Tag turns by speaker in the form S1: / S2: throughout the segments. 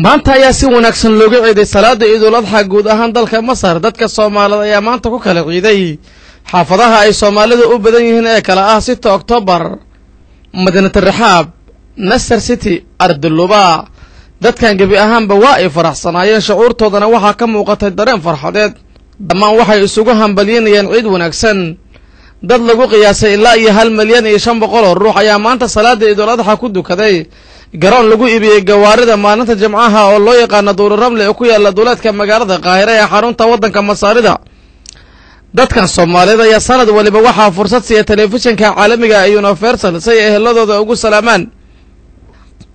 S1: maanta ayaa si wanaagsan looga ciiday salaada Ciidul Adha guud ahaan dalka Masar dadka Soomaalida ayaa maanta ku kala ciiday xaafadaha ay Soomaalida u badan yihiin ee kala ah 6 Oktoobar Madinat Raxaab Nasr City Arduluba dadkan gabi ahaanba waa ay faraxsanaayeen shucuurtoodana waxa ka muuqatay dareen farxadeed dhammaan waxay isugu hambalyeynayeen ciid wanaagsan dad lagu qiyaasay ilaa iyo 1,500,000 ruux ayaa maanta salaada Ciidul Adha ku dukaday garoon lagu iibiyay gawaarida maalinta Jimcaha oo loo yaqaan Duur Ramle oo ku yaala duleedka magaalada Qaahire ee xarunta wadanka Masaarida dadkan Soomaalida ayaa sanad waliba waxa fursad siiyay telefishinka caalamiga ee Universal si ay eheladooda ugu salaamaan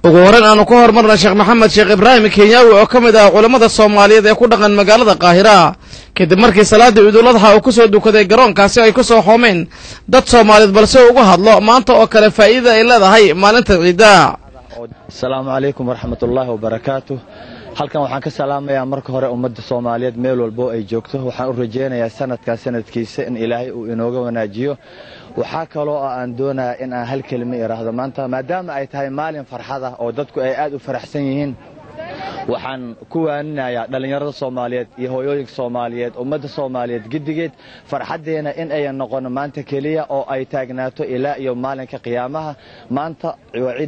S1: ugu horan aanu ku hormarnay Sheekh Maxamed Sheekh Ibraahim Kenyawi oo kamid ah culimada Soomaaliyeed ee ku dhaqan magaalada Qaahire kadib markii salaada Ciidul Adha uu ku soo dukaday garoonkaasi ay ku soo xoomeen dad Soomaaliyeed balse ugu hadlo maanta oo kale faa'iido ay leedahay maalinta ciida.
S2: Assalamu alaykum warahmatullahi wabarakatuh. halkan waxaan ka salaamayaa marka hore ummadda Soomaaliyeed meel walba ay joogto waxaan u rajeynayaa sanadkiisa in Ilaahay uu inooga wanaajiyo waxa kale oo aan doonayaa in aan hal kelimo iraahdo maanta maadaama ay tahay maalin farxad ah oo dadku ay aad u faraxsan yihiin waxaan ku waaninayaa dhalinyarada Soomaaliyeed iyo hooyooyinka Soomaaliyeed ummadda Soomaaliyeed gidigeed farxadeena in ay noqono maanta kaliya oo ay taagnaato ilaa iyo maalinka qiyaamaha maanta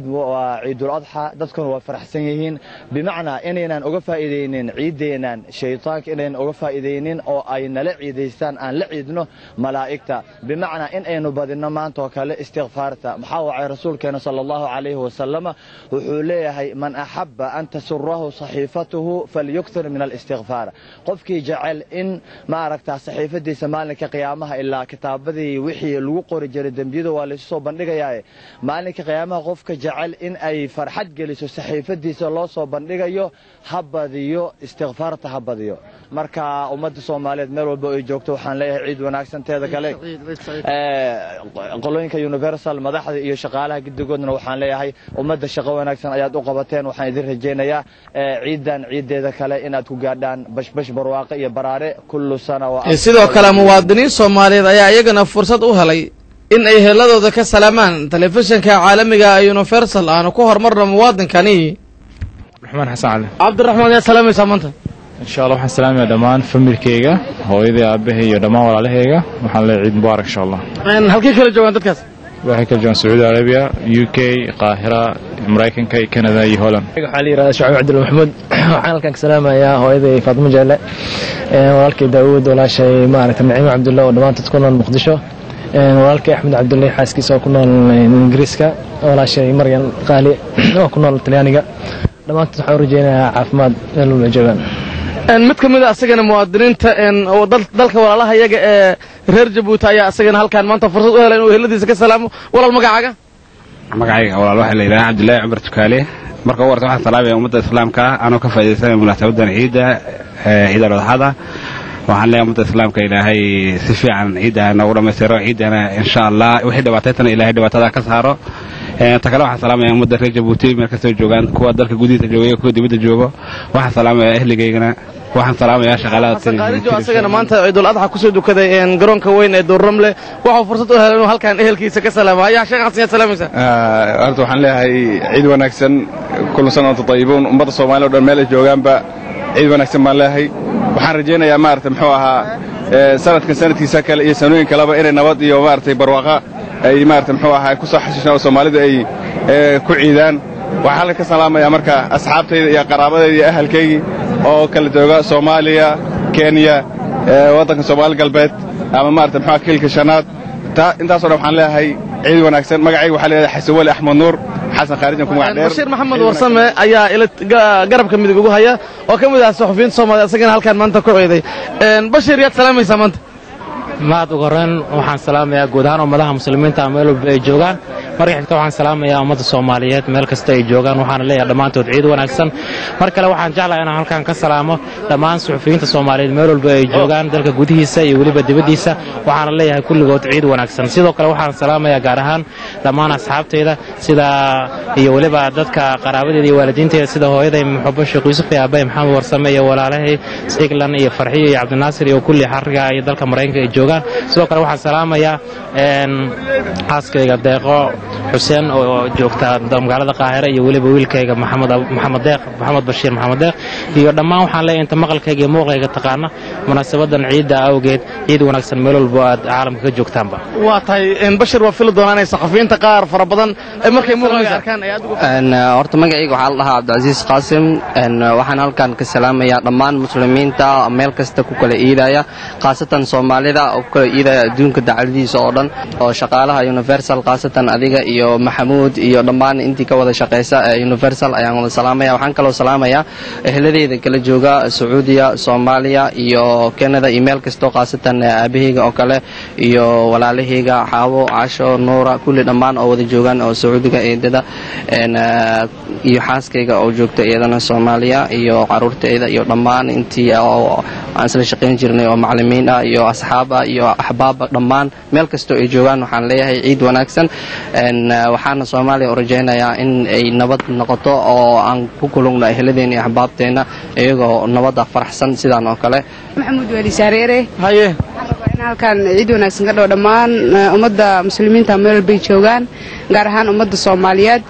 S2: waa Ciidul Adha dadkuna waa faraxsan yihiin bimacnaa inaynan uga faa'iideynin ciideenan shaytaanka inaynan uga faa'iideynin oo ay nala ciideystaan aan la ciidno malaa'ikta bimacnaa in aynu badino maanta oo kale istighfaarta maxaa wacay rasuulkeena sallallahu alayhi wasallam wuxuu leeyahay man ahabba an tasurrahu صحيفته فليكثر من الاستغفار قفكي جعل إن ما ركت صحيفتي سمالك قيامها إلا كتابذي وحي الوقور جري دمبيدو والسو بندقيا مالك قيامها قفك جعل إن أي فرحت جلسو صحيفتي سلو سو بندقيا حبذيو استغفار تحبذيو marka ummadda Soomaaliyeed meel walba ay joogto waxaan leeyahay ciid wanaagsan teeda kale qolooyinka Universal madaxda iyo shaqaalaha gidigoodna waxaan leeyahay ummadda shaqo wanaagsan ayaad u qabateen waxaan idin rajeynayaa ciidan ciideeda kale inaad ku gaadhaan bashbash barwaaqo iyo baraare kullu sana
S1: sidoo kale muwaadiniin Soomaaliyeed ayaa iyagana fursad u helay in ay heladooda ka salaamaan telefishinka caalamiga ee Universal aanu ku hormarno muwaadinkani
S3: Abdurrahman Xasan Ali
S1: Abdurrahman ya salaamaysa maanta
S3: إن شاء الله وحنا سلامي دمان فميل كيجا هو إذا أبيه يدمان ولا عليه وحنا عيد مبارك إن شاء الله.
S1: هل كيف كل جوان تكاس؟
S3: واحد كل جوان سعودية عربية UK القاهرة أمريكا كندا هولندا.
S4: حالي رئيس شعب عبد المحمود وحنا كان سلامة يا هو إذا فاطمة جلة ولك داود ولا شيء ما أعرف نعيم عبد الله ودمان تكون المقدشة ولك أحمد عبد الله حاسكي سو كنا إنجليزكا ولا شيء مريم قالي وكنا الطليانية دمان تحاول رجينا عفماد الجبان.
S1: mid kamid ah asagana muwaadiniinta oo dalka walaalaha iyaga ee reer Jabuuti ayaa asagana halkaan maanta fursad u helay inuu heladiisa ka salaamo walaal magacaaga
S5: walaal waxa la yiraahdaa Cabdullaahi Cumar Tukaale marka warta waxa salaamay ummadda islaamka anoo ka faa'iideysanay munaasabadan ciidul adha waxaan leeyahay ummadda islaamka Ilaahay si fiican ciidana ugu dhameystiro ciidana insha Allah wixii dhibaatayna Ilaahay dhibaatada ka saaro takala waxa salaamay ummadda reer Jabuuti meel kasta joogan kuwa dalka gudihiisa joogay kuwa dibadda joogo waxa salaamay ahligeygana waxaan salaamayaa shaqaalaha
S1: asagana maanta Ciidul Adha ku soo dukaday garoonka weyn ee Duur Ramle waxa fursad u helay inuu halkaan ehelkiisa ka salaamo ayaa sheekh Xasan salaamaysa
S6: arto waxaan leeyahay ciid wanaagsan kullu sano oo tayiboon ummadda Soomaaliyeed oo meel joogaanba ciid wanaagsan ma leeyahay waxaan rajeynayaa maartay muxuu ahaa sanadkiisa kale iyo sanooyin kaleba inay nabad iyo maartay barwaaqo ay maartay muxuu ahaa ku soo xasuusnaa Soomaalida ay ku ciidaan waxaan ka salaamayaa marka asxaabtayda iyo qaraabadayda iyo ahalkayga oo kala jooga Soomaaliya Kenya wadanka Soomaali galbeed ama maartay muxuu kiilka shanaad intaas oo waxaan leeyahay ciid wanaagsan magacayga waxa leeyahay Xasan Wali Axmed Nuur حسن خارجنا كم عدير
S1: بشير محمد ورسمة أيا إلى قرب كم يدقوها هيا وكم إذا صحفيين صومال سجن هالكان ما أنت كويدي بشير يا سلام يسمنت
S4: ما تقرن وحن سلام يا جودان ومدها مسلمين تعملوا بجوجان مريح طبعا سلام يا أمد الصوماليات ملك استي جوجان وحن ليه دمان تدعيد ونكسن مركل وحن جعل أنا هالكان كسلامه دمان صحفيين الصوماليات ملوا بجوجان ذلك جوديه سي ولي بديسة وحن ليه كل جود عيد ونكسن سيدا كلا وحن سلام يا جارهان دمان أصحاب تيدا سيدا يولي بعد ذلك قرابة دي والدين تيدا سيدا هو إذا محب الشيخ يوسف يا أبي محمد ورسمة يا ولا عليه سيكلن يا فرحية يا عبد الناصر وكل حركة يدل كمرين كي جوجان سيدا كلا وحن سلام يا حاسك يا دقيقة xuseen oo joogta magaalada qaahira iyo weliba wiilkayga maxamed bashiir maxamed deeq iyo dhammaan waxaan leeyahay inta maqalkayga iyo muuqayga taqaana munaasabadan ciidda awgeed ciid wanaagsan meel walba aad caalamka ka joogtaanba.
S1: waa tahay bashir waa fili doonaan saxafiyiinta qaar fara badan markay muuqayga arkaan ay
S7: horta magacayga waxaa la dhahaa cabdicasiis qaasim waxaan halkan ka salaamayaa dhammaan muslimiinta meel kasta ku kala iidaya khaasatan soomaalida oo ku kala iidaya adduunka dacaladiisa oo dhan oo shaqaalaha universal khaasatan adiga iyo maxamuud iyo dhammaan intii ka wada shaqaysa universal ayaan wada salaamaya waxaan kaloo salaamayaa ehladeyda kala jooga Sacuudiya Soomaaliya iyo Canada iyo meel kasto khaasatan aabahayga oo kale iyo walaalahayga Xaabo Casho Nuura kulli dhammaan oo wada joogan oo Sacuudiga eedada iyo xaaskayga oo joogta iyadana Soomaaliya iyo caruurtayda iyo dhammaan intii oo aan isla shaqayn jirnay oo macallimiin ah iyo asxaab iyo ahbaab dhammaan meel kasto ay joogaan waxaan leeyahay ciid wanaagsan waxaana Soomaaliya u rajaynayaa in ay nabad noqoto oo aan ku kulugno ehladeen iyo ahbaabteena iyagoo nabad faraxsan sidaan oo kale.
S8: maxamuud wali saareere
S1: haye
S8: halkan ciid wanaagsan ka dhaw dhammaan ummadda muslimiinta meel bay joogaan gaar ahaan ummadda Soomaaliyeed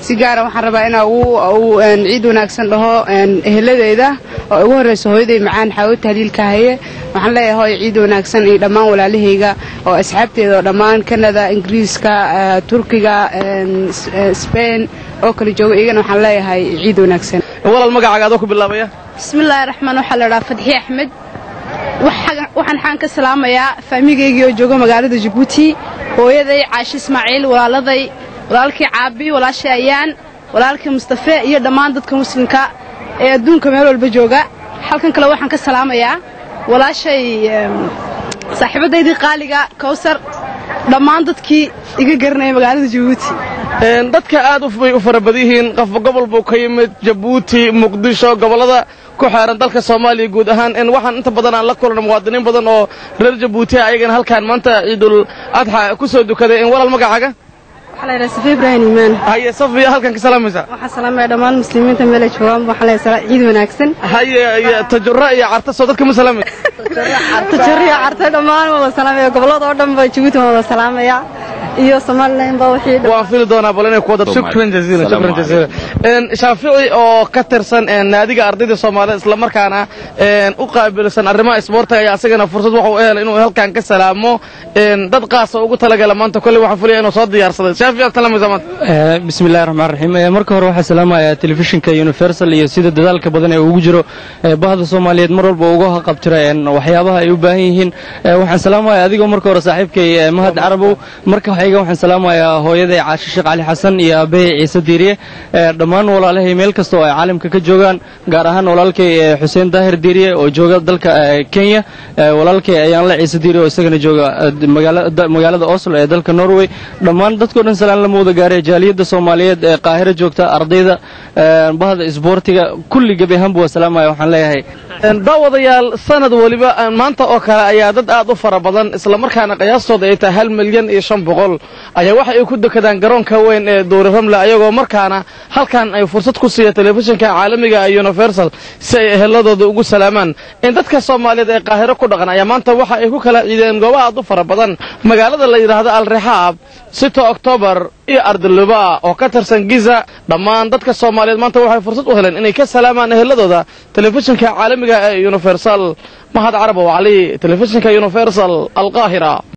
S8: si gaar ah waxaan rabaa inaan uu ciid wanaagsan dhaho ehladeyda oo ugu horeyso hooyaday macaan xawo tahliilka haye waxaan leeyahay ciid wanaagsan iyo dhammaan walaalahayga oo asxaabteeda oo dhammaan Canada Ingiriiska Turkiga Spain oo kala jooga iyagana waxaan leeyahay ciid wanaagsan.
S1: walaal magacaaga aad ku bilaabaya
S9: bismillaahir rahmaanir rahiim waxaa la Fadhi Ahmed waxaan ka salaamayaa faamigeyga oo jooga magaalada Djibouti hooyaday Caashi Ismaaciil walaalkii Caabi walaashay Ayaan walaalkii Mustafa iyo dhammaan dadka muslimka ee adduunka meel walba jooga halkan kale waxaan ka salaamayaa walaashay saaxiibadeydii qaaliga Kawsar dhammaan dadkii iga garanay magaalada Djibouti
S1: dadka aad u farabadihiin qof gobol buu ka yimid Djibouti Muqdisho gobolada ku xeeran dalka Soomaaliya guud ahaan waxaan inta badan aan la kulano muwaadiniin badan oo reer Djibouti ayagana halkaan maanta Ciidul Adha ku soo dukaday walaal magacaaga
S9: waxaa Safi Ibrahim Iman
S1: haye Safi halkan ka salaamaysa
S9: waxaan salaamayaa dhammaan muslimiinta meel ay joogaan waxaa ciid wanaagsan
S1: haye tajurra iyo carta soo dadka muslimin
S9: tajurra iyo carta dhammaan wada salaamaya gobolada oo dhan baa Djibouti wada salaamaya iyo Soomaaliland baa wixii
S1: waan fili doonaa balanay ku wada shukran jaziilan Shaafici oo ka tirsan naadiga ardayda Soomaaliyeed isla markaana u qaabilsan arrimaha isboortiga ayaa asagana fursad waxa uu helay inuu halkan ka salaamo dad qaas oo ugu talagalay maanta kulli waxa fuliya inuu soo diyaarsaday Shaafici salaamo zaman
S10: bismillaahir rahmaanir rahiim marka hore waxa salaamaya telefishinka Universal iyo sida dadaalka badan ee ugu jiro bahda Soomaaliyeed mar walba uga qabtireen waxyaabaha ay u baahan yihiin waxaan salaamayaa adigoo marka hore saaxiibkay Mahad Carabow marka waxaan salaamayaa hooyaday Caashi Sheekh Ali Xasan iyo aabbahay Ciise Diiriye dhammaan walaalahay meel kasta oo ay caalamka ka joogaan gaar ahaan walaalkay Xuseen Daahir Diiriye oo jooga dalka Kenya walaalkay ayaan la Ciise Diiriye oo isagana jooga magaalada Oslo ee dalka Norway dhammaan dadkoo dhan salaan la wada gaaray jaaliyada Soomaaliyeed ee Qaahira joogta ardayda bahda isboortiga kulli gabi ahaanba waa salaamaya waxaan leeyahay
S1: daawadayaal sanad waliba maanta oo kale ayaa dad aad u fara badan isla markaana qiyaastooda ay tahay 1,500,000 ayaa waxa ay ku dekadaan garoonka weyn ee Doori Ramle ayagoo markaana halkan ay fursad ku siiya telefishinka caalamiga ee Universal si ay ehladooda ugu salaamaan dadka Soomaaliyeed ee Qaahiro ku dhaqan ayaa maanta waxa ay ku kala ciideen goobaha aad u fara badan magaalada la yiraahdo Al Rihaab 6 October iyo Arduluba oo ka tirsan Giza dhammaan dadka Soomaaliyeed maanta waxay fursad u heleen inay ka salaamaan ehladooda telefishinka caalamiga ee Universal Mahad Carabow Ali telefishinka Universal Al Qaahira.